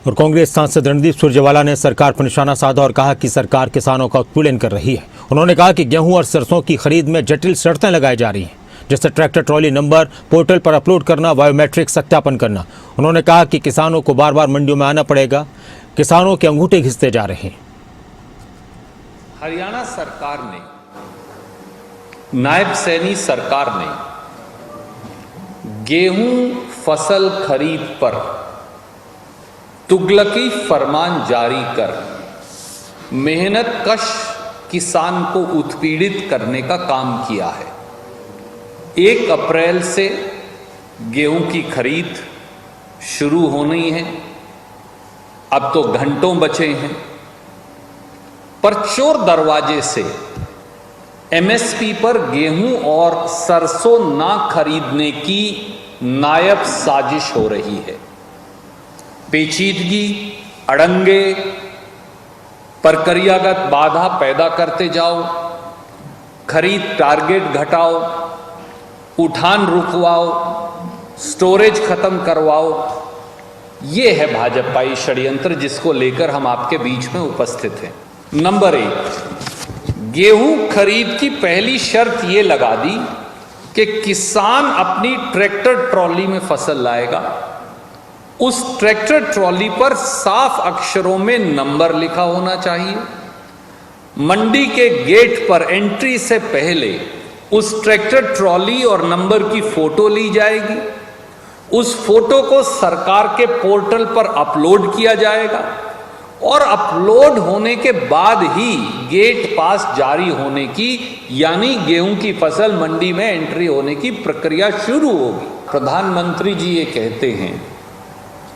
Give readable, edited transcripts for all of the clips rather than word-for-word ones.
और कांग्रेस सांसद रणदीप सुरजेवाला ने सरकार पर निशाना साधा और कहा कि सरकार किसानों का उत्पीड़न कर रही है। उन्होंने कहा कि गेहूं और सरसों की खरीद में जटिल शर्तें लगाई जा रही हैं, जैसे ट्रैक्टर ट्रॉली नंबर पोर्टल पर अपलोड करना, बायोमेट्रिक सत्यापन करना। उन्होंने कहा कि किसानों को बार बार मंडियों में आना पड़ेगा, किसानों के अंगूठे घिसते जा रहे हैं। हरियाणा सरकार ने, नायब सैनी सरकार ने गेहूं फसल खरीद पर तुगलकी फरमान जारी कर मेहनत कश किसान को उत्पीड़ित करने का काम किया है। 1 अप्रैल से गेहूं की खरीद शुरू होनी है। अब तो घंटों बचे हैं, पर चोर दरवाजे से एमएसपी पर गेहूं और सरसों ना खरीदने की नायाब साजिश हो रही है। पेचीदगी, अड़ंगे, प्रक्रियागत बाधा पैदा करते जाओ, खरीद टारगेट घटाओ, उठान रुकवाओ, स्टोरेज खत्म करवाओ। ये है भाजपाई षड्यंत्र जिसको लेकर हम आपके बीच में उपस्थित हैं। नंबर 1, गेहूं खरीद की पहली शर्त ये लगा दी कि किसान अपनी ट्रैक्टर ट्रॉली में फसल लाएगा। उस ट्रैक्टर ट्रॉली पर साफ अक्षरों में नंबर लिखा होना चाहिए। मंडी के गेट पर एंट्री से पहले उस ट्रैक्टर ट्रॉली और नंबर की फोटो ली जाएगी। उस फोटो को सरकार के पोर्टल पर अपलोड किया जाएगा और अपलोड होने के बाद ही गेट पास जारी होने की, यानी गेहूं की फसल मंडी में एंट्री होने की प्रक्रिया शुरू होगी। प्रधानमंत्री जी ये कहते हैं,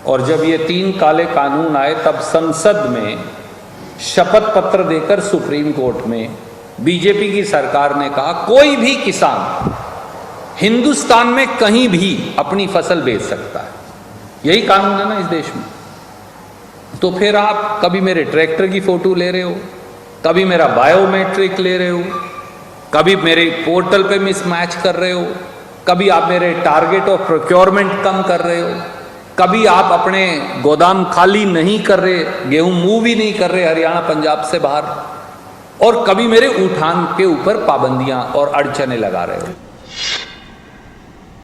और जब ये 3 काले कानून आए तब संसद में शपथ पत्र देकर सुप्रीम कोर्ट में बीजेपी की सरकार ने कहा कोई भी किसान हिंदुस्तान में कहीं भी अपनी फसल बेच सकता है। यही कानून है ना इस देश में। तो फिर आप कभी मेरे ट्रैक्टर की फोटो ले रहे हो, कभी मेरा बायोमेट्रिक ले रहे हो, कभी मेरे पोर्टल पे मिसमैच कर रहे हो, कभी आप मेरे टारगेट ऑफ प्रोक्योरमेंट कम कर रहे हो, कभी आप अपने गोदाम खाली नहीं कर रहे, गेहूं मूव ही नहीं कर रहे हरियाणा पंजाब से बाहर, और कभी मेरे उठान के ऊपर पाबंदियां और अड़चने लगा रहे हो।